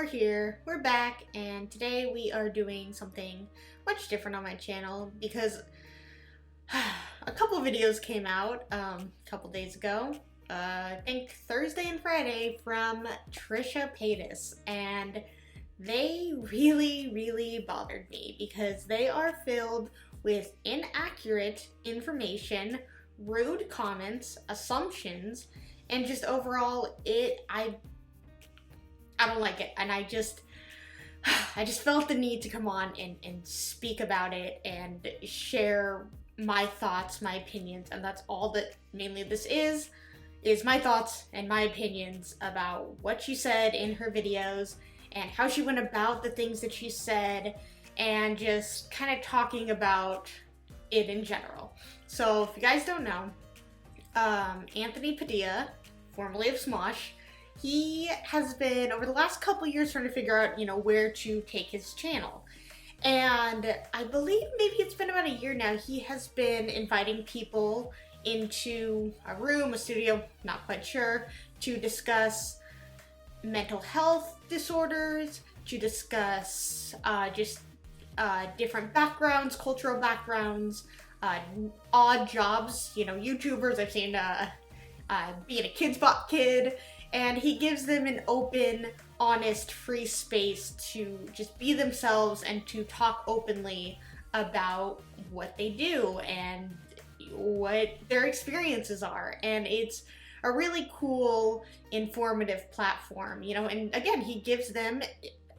we're here, we're back, and today we are doing something much different on my channel because a couple videos came out a couple days ago, I think Thursday and Friday, from Trisha Paytas, and they really bothered me because they are filled with inaccurate information, rude comments, assumptions, and just overall I don't like it, and I just felt the need to come on and speak about it and share my thoughts, my opinions, and that's all that mainly this is my thoughts and my opinions about what she said in her videos and how she went about the things that she said, and just kind of talking about it in general. So if you guys don't know, Anthony Padilla, formerly of Smosh, he has been, over the last couple years, trying to figure out, where to take his channel. And I believe maybe it's been about a year now, he has been inviting people into a room, a studio, not quite sure, to discuss mental health disorders, to discuss different backgrounds, cultural backgrounds, odd jobs, YouTubers. I've seen being a Kids Bop Kid, and he gives them an open, honest, free space to just be themselves and to talk openly about what they do and what their experiences are. And it's a really cool, informative platform, and again, he gives them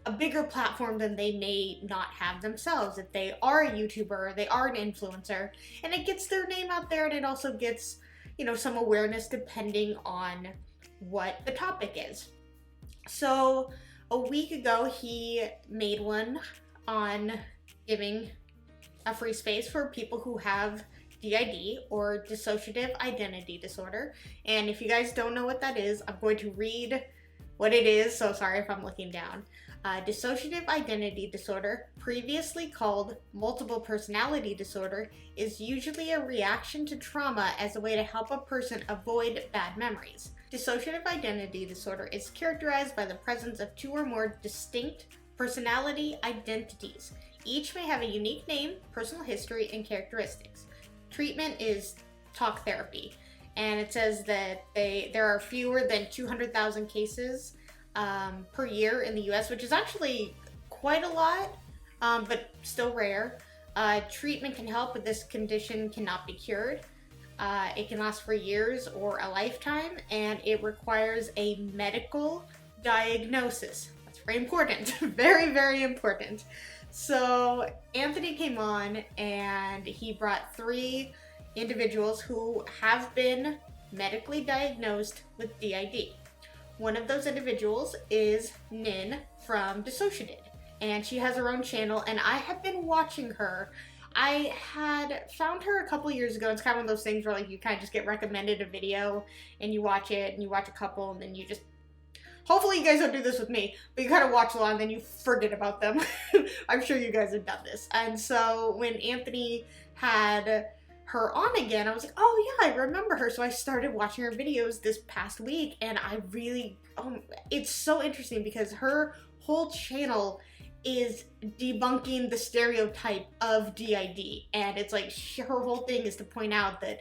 a bigger platform than they may not have themselves. If they are a YouTuber, they are an influencer, and it gets their name out there, and it also gets, some awareness depending on what the topic is. So a week ago, he made one on giving a free space for people who have DID, or Dissociative Identity Disorder. And if you guys don't know what that is, I'm going to read what it is, so sorry if I'm looking down. Dissociative Identity Disorder, previously called Multiple Personality Disorder, is usually a reaction to trauma as a way to help a person avoid bad memories. Dissociative Identity Disorder is characterized by the presence of two or more distinct personality identities. Each may have a unique name, personal history, and characteristics. Treatment is talk therapy, and it says that there are fewer than 200,000 cases per year in the US, which is actually quite a lot, but still rare. Treatment can help, but this condition cannot be cured. It can last for years or a lifetime, and it requires a medical diagnosis. That's very important. Very important. So Anthony came on and he brought 3 individuals who have been medically diagnosed with DID. One of those individuals is Nin from Dissociated, and she has her own channel, and I have been watching her. I had found her a couple years ago. It's kind of one of those things where you kind of just get recommended a video and you watch it and you watch a couple and then you just, hopefully you guys don't do this with me, but you kind of watch a lot and then you forget about them. I'm sure you guys have done this. And so when Anthony had her on again, I was like, oh yeah, I remember her. So I started watching her videos this past week, and I really, it's so interesting because her whole channel is debunking the stereotype of DID, and it's like her whole thing is to point out that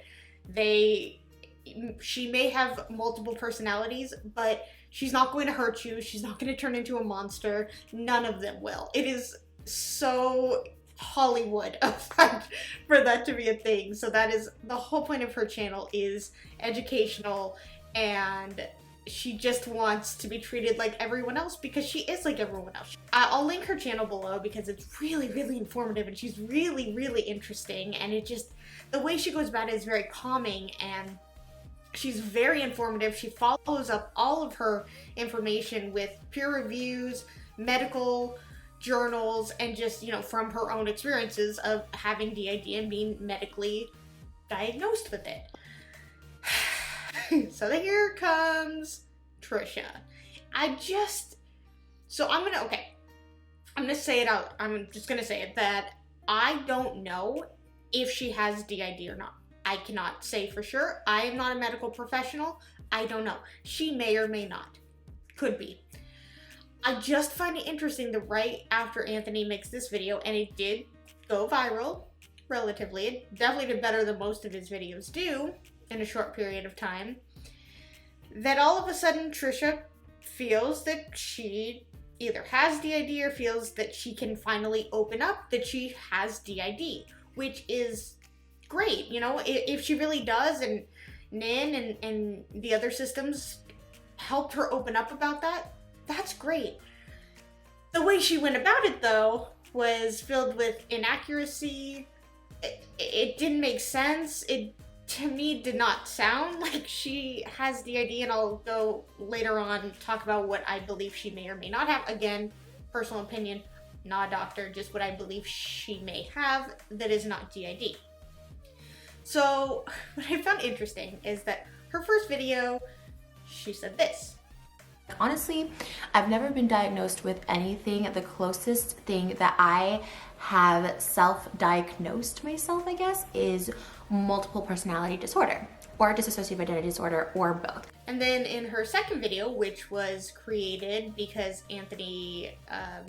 she may have multiple personalities, but she's not going to hurt you, she's not going to turn into a monster, none of them will. It is so Hollywood for that to be a thing. So that is the whole point of her channel, is educational, and she just wants to be treated like everyone else because she is like everyone else. I'll link her channel below because it's really informative, and she's really interesting, and it just, the way she goes about it is very calming, and she's very informative. She follows up all of her information with peer reviews, medical journals, and just, from her own experiences of having DID and being medically diagnosed with it. So here comes Trisha. I'm just gonna say it out. I'm just gonna say it, that I don't know if she has DID or not. I cannot say for sure. I am not a medical professional. I don't know. She may or may not. Could be. I just find it interesting that right after Anthony makes this video, and it did go viral, relatively, it definitely did better than most of his videos do in a short period of time, that all of a sudden Trisha feels that she either has DID or feels that she can finally open up that she has DID, which is great. You know, if she really does, and NIN and the other systems helped her open up about that, that's great. The way she went about it, though, was filled with inaccuracy. It didn't make sense. It, to me, did not sound like she has DID, and I'll go later on talk about what I believe she may or may not have. Again, personal opinion, not a doctor, just what I believe she may have that is not DID. So, what I found interesting is that her first video, she said this. Honestly, I've never been diagnosed with anything. The closest thing that I have self-diagnosed myself, I guess, is multiple personality disorder or dissociative identity disorder, or both. And then in her second video, which was created because Anthony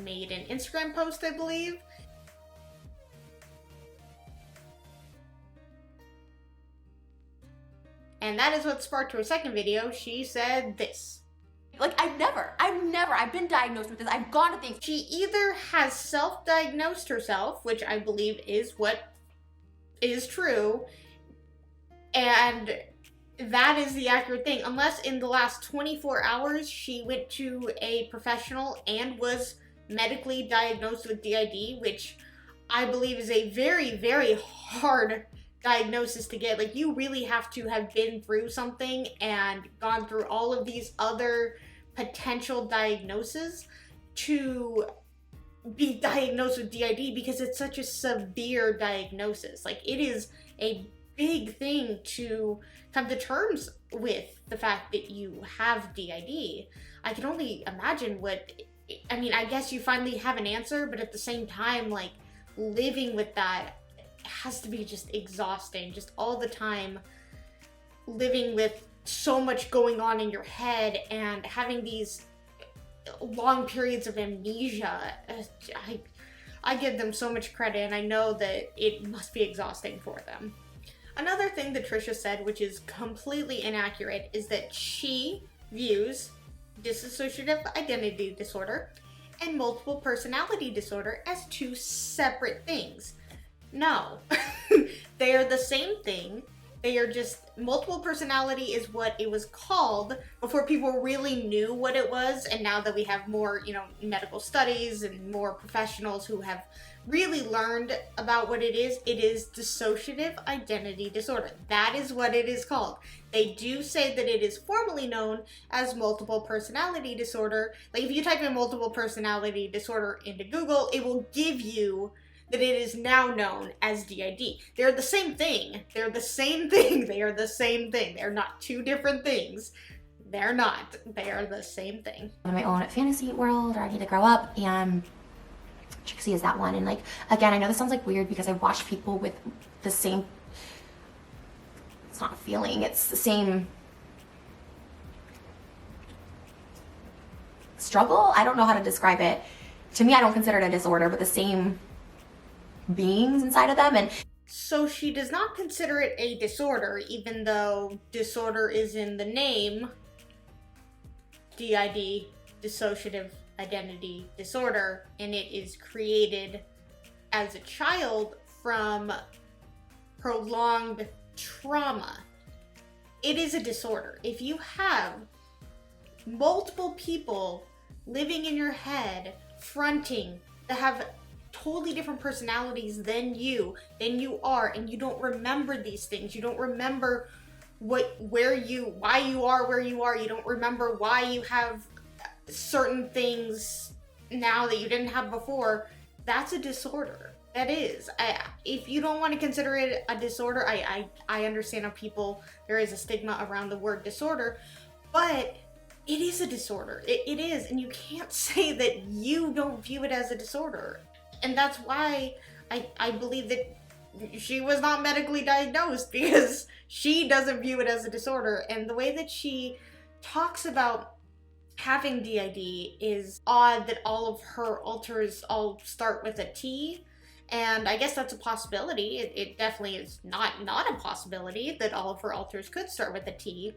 made an Instagram post, I believe, and that is what sparked her second video, she said this. Like, I've been diagnosed with this. I've gone to things. She either has self-diagnosed herself, which I believe is what is true, and that is the accurate thing, unless in the last 24 hours she went to a professional and was medically diagnosed with DID, which I believe is a very, very hard diagnosis to get. Like, you really have to have been through something and gone through all of these other potential diagnoses to be diagnosed with DID, because it's such a severe diagnosis. Like, it is a big thing to come to terms with the fact that you have DID. I can only imagine what, I mean, I guess you finally have an answer, but at the same time, like, living with that has to be just exhausting, just all the time living with so much going on in your head and having these long periods of amnesia. I give them so much credit, and I know that it must be exhausting for them. Another thing that Trisha said, which is completely inaccurate, is that she views dissociative identity disorder and multiple personality disorder as two separate things. No, they are the same thing. They are just, multiple personality is what it was called before people really knew what it was, and now that we have more, you know, medical studies and more professionals who have really learned about what it is dissociative identity disorder. That is what it is called. They do say that it is formally known as multiple personality disorder. Like, if you type in multiple personality disorder into Google, it will give you that it is now known as DID. They're the same thing. They're the same thing. They are the same thing. They're not two different things. They're not. They are the same thing. In my own fantasy world, or I need to grow up, and Trixie is that one. And like, again, I know this sounds like weird because I watch people with the same, it's not a feeling, it's the same struggle. I don't know how to describe it. To me, I don't consider it a disorder, but the same beings inside of them. And so she does not consider it a disorder, even though disorder is in the name. DID, dissociative identity disorder, and it is created as a child from prolonged trauma. It is a disorder. If you have multiple people living in your head, fronting, that have totally different personalities than you are, and you don't remember these things, you don't remember why you are where you are, you don't remember why you have certain things now that you didn't have before, that's a disorder. That is. If you don't want to consider it a disorder, I understand how there is a stigma around the word disorder, but it is a disorder. It is, and you can't say that you don't view it as a disorder. And that's why I believe that she was not medically diagnosed, because she doesn't view it as a disorder. And the way that she talks about having DID is odd that all of her alters all start with a T. And I guess that's a possibility. It definitely is not a possibility that all of her alters could start with a T.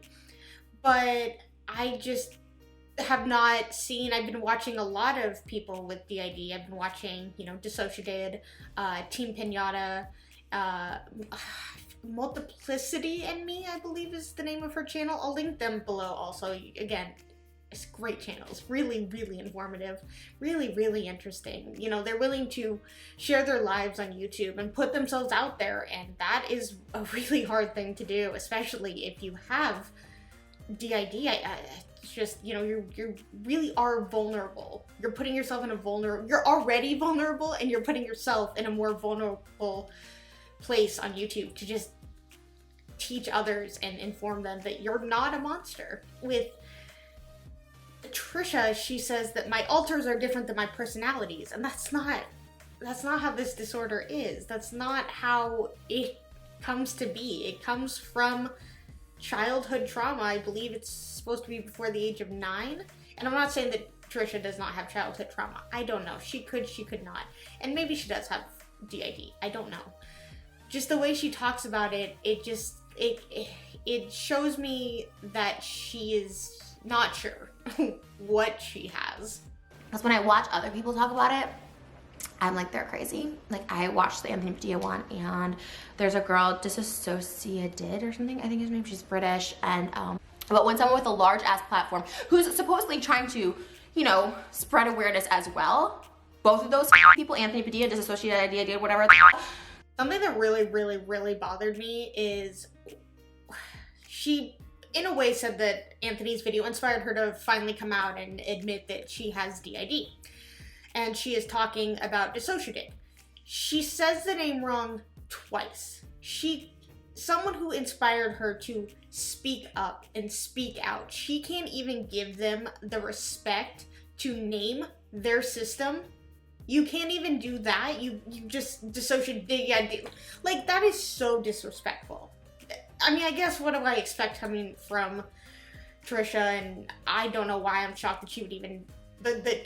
But I just have not seen, I've been watching a lot of people with DID. I've been watching, Dissociative, Team Piñata, MultiplicityAndMe, I believe is the name of her channel. I'll link them below also. Again, it's great channels, really, really informative, really, really interesting. They're willing to share their lives on YouTube and put themselves out there, and that is a really hard thing to do, especially if you have DID. It's just, you really are vulnerable. You're putting yourself in you're already vulnerable, and you're putting yourself in a more vulnerable place on YouTube to just teach others and inform them that you're not a monster. With Trisha, she says that my alters are different than my personalities, and that's not how this disorder is. That's not how it comes to be. It comes from childhood trauma. I believe it's supposed to be before the age of 9. And I'm not saying that Trisha does not have childhood trauma. I don't know. She could not. And maybe she does have DID. I don't know. Just the way she talks about it, it shows me that she is not sure what she has. Because when I watch other people talk about it, I'm like, they're crazy. Like, I watched the Anthony Padilla one, and there's a girl, Dissociative or something, I think his name, she's British, and but when someone with a large ass platform who's supposedly trying to, spread awareness as well, both of those people, Anthony Padilla, Dissociative Identity, whatever. Something that really, really, really bothered me is she, in a way, said that Anthony's video inspired her to finally come out and admit that she has DID. And she is talking about dissociative. She says the name wrong twice. Someone who inspired her to speak up and speak out, she can't even give them the respect to name their system. You can't even do that. You just dissociate. Like, that is so disrespectful. I mean, I guess what do I expect coming from Trisha? And I don't know why I'm shocked that she would even.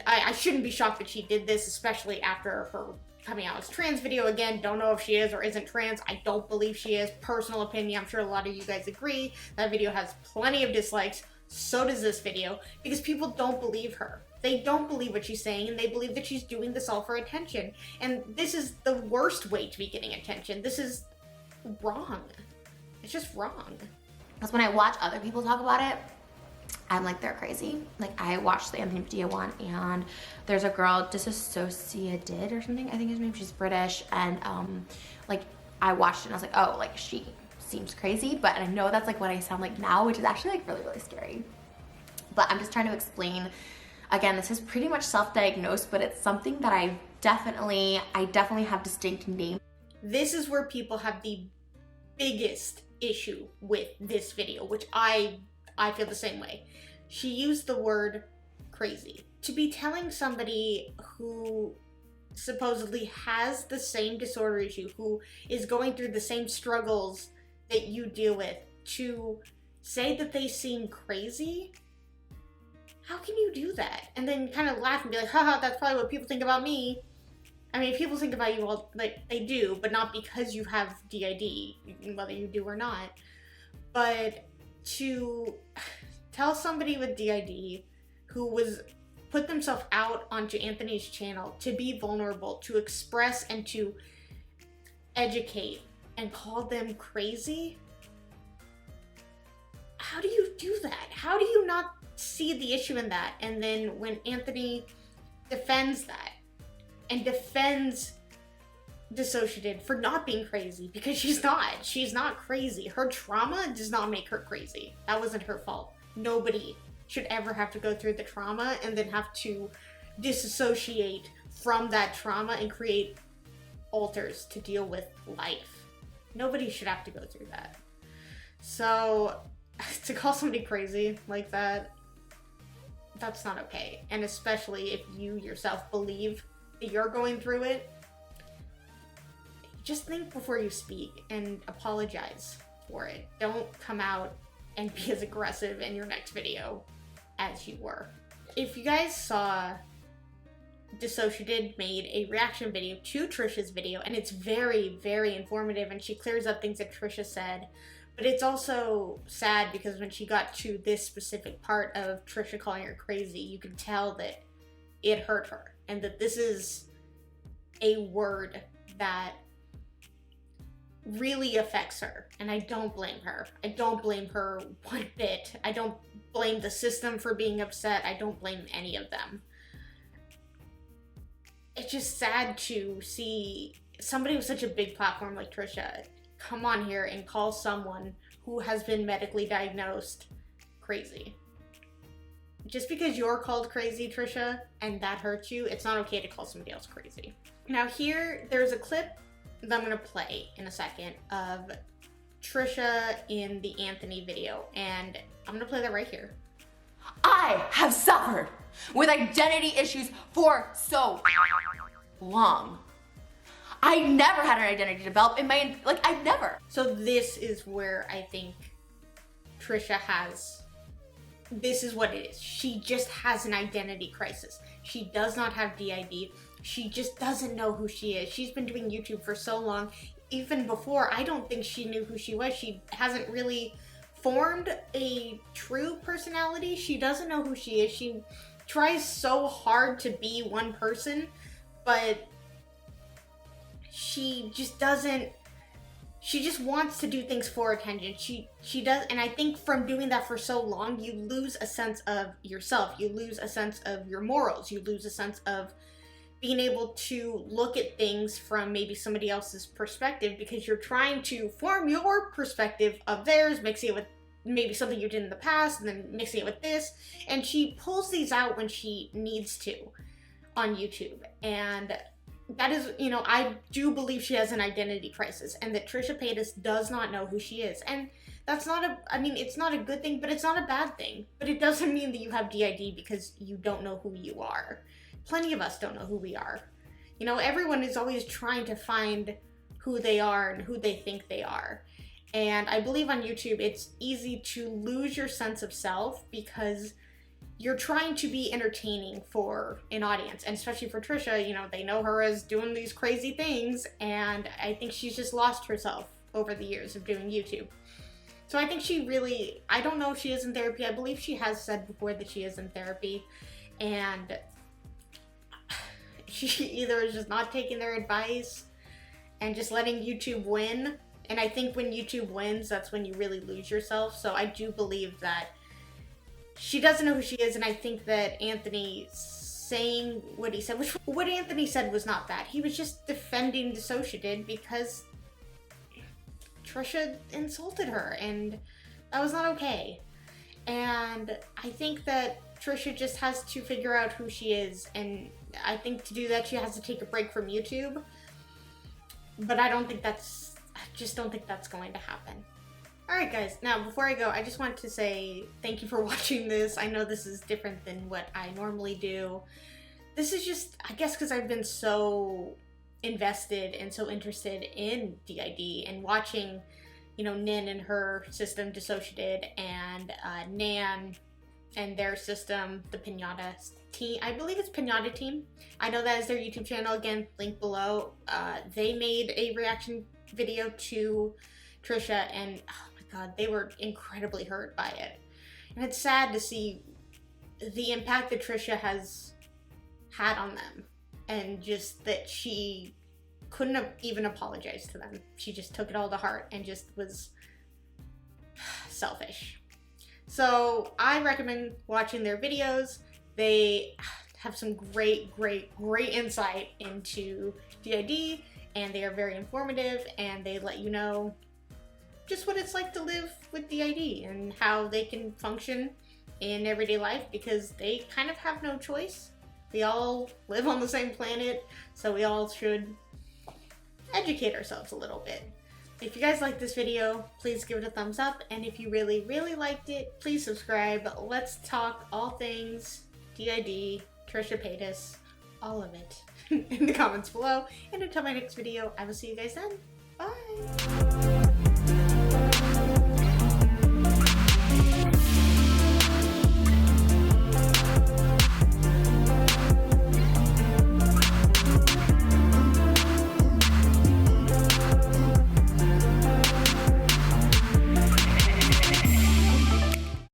I shouldn't be shocked that she did this, especially after her coming out as trans video. Again, don't know if she is or isn't trans. I don't believe she is. Personal opinion. I'm sure a lot of you guys agree. That video has plenty of dislikes. So does this video, because people don't believe her. They don't believe what she's saying, and they believe that she's doing this all for attention. And this is the worst way to be getting attention. This is wrong. It's just wrong. Because when I watch other people talk about it, I'm like, they're crazy. Like, I watched the Anthony Padilla one, and there's a girl, Dissociative or something, I think his name, she's British, and like, I watched it and I was like, oh, like, she seems crazy, but I know that's like what I sound like now, which is actually like really, really scary. But I'm just trying to explain, again, this is pretty much self-diagnosed, but it's something that I definitely have distinct names. This is where people have the biggest issue with this video, which I feel the same way. She used the word crazy. To be telling somebody who supposedly has the same disorder issue, who is going through the same struggles that you deal with, to say that they seem crazy, how can you do that? And then kind of laugh and be like, haha, that's probably what people think about me. I mean, people think about you all, like, they do, but not because you have DID, whether you do or not. But to tell somebody with DID who put themselves out onto Anthony's channel to be vulnerable, to express and to educate, and call them crazy, how do you do that? How do you not see the issue in that? And then when Anthony defends that and defends Dissociative for not being crazy, because she's not crazy. Her trauma does not make her crazy. That wasn't her fault. Nobody should ever have to go through the trauma and then have to disassociate from that trauma and create alters to deal with life. Nobody should have to go through that. So to call somebody crazy like that, that's not okay. And especially if you yourself believe that you're going through it, just think before you speak and apologize for it. Don't come out and be as aggressive in your next video as you were. if you guys saw, Dissociative made a reaction video to Trisha's video, and it's very, very informative, and she clears up things that Trisha said. But it's also sad because when she got to this specific part of Trisha calling her crazy, you can tell that it hurt her, and that this is a word that really affects her, and I don't blame her. I don't blame her one bit. I don't blame the system for being upset. I don't blame any of them. It's just sad to see somebody with such a big platform like Trisha come on here and call someone who has been medically diagnosed crazy. Just because you're called crazy, Trisha, and that hurts you, it's not okay to call somebody else crazy. Now here, there's a clip that I'm gonna play in a second of Trisha in the Anthony video, and I'm gonna play that right here. I have suffered with identity issues for so long. I never had an identity develop in my, I've never. So this is where I think Trisha this is what it is. She just has an identity crisis. She does not have DID. She just doesn't know who she is. She's been doing YouTube for so long. Even before, I don't think she knew who she was. She hasn't really formed a true personality. She doesn't know who she is. She tries so hard to be one person, but she just doesn't. She just wants to do things for attention. She does, and I think from doing that for so long, you lose a sense of yourself. You lose a sense of your morals. You lose a sense of being able to look at things from maybe somebody else's perspective, because you're trying to form your perspective of theirs, mixing it with maybe something you did in the past, and then mixing it with this. And she pulls these out when she needs to on YouTube. And that is, I do believe she has an identity crisis, and that Trisha Paytas does not know who she is. And that's not it's not a good thing, but it's not a bad thing. But it doesn't mean that you have DID because you don't know who you are. Plenty of us don't know who we are. Everyone is always trying to find who they are and who they think they are. And I believe on YouTube, it's easy to lose your sense of self because you're trying to be entertaining for an audience. And especially for Trisha, they know her as doing these crazy things. And I think she's just lost herself over the years of doing YouTube. So I think I don't know if she is in therapy. I believe she has said before that she is in therapy. And she either is just not taking their advice and just letting YouTube win. And I think when YouTube wins, that's when you really lose yourself. So I do believe that she doesn't know who she is. And I think that Anthony saying what he said, which what Anthony said was not bad. He was just defending Dissociative because Trisha insulted her, and that was not okay. And I think that Trisha just has to figure out who she is, and I think to do that she has to take a break from YouTube. But I just don't think that's going to happen. Alright guys, now before I go, I just want to say thank you for watching this. I know this is different than what I normally do. This is just, I guess because I've been so invested and so interested in DID and watching, Nin and her system, Dissociative, and Nan and their system, the Piñata Team. I believe it's Piñata Team. I know that is their YouTube channel. Again, link below. They made a reaction video to Trisha, and oh my god, they were incredibly hurt by it. And it's sad to see the impact that Trisha has had on them, and just that she couldn't have even apologized to them. She just took it all to heart and just was selfish. So I recommend watching their videos. They have some great insight into DID, and they are very informative, and they let you know just what it's like to live with DID and how they can function in everyday life, because they kind of have no choice. We all live on the same planet, so we all should educate ourselves a little bit. If you guys liked this video, please give it a thumbs up, and if you really liked it, please subscribe. Let's talk all things DID, Trisha Paytas, all of it in the comments below. And until my next video, I will see you guys then. Bye!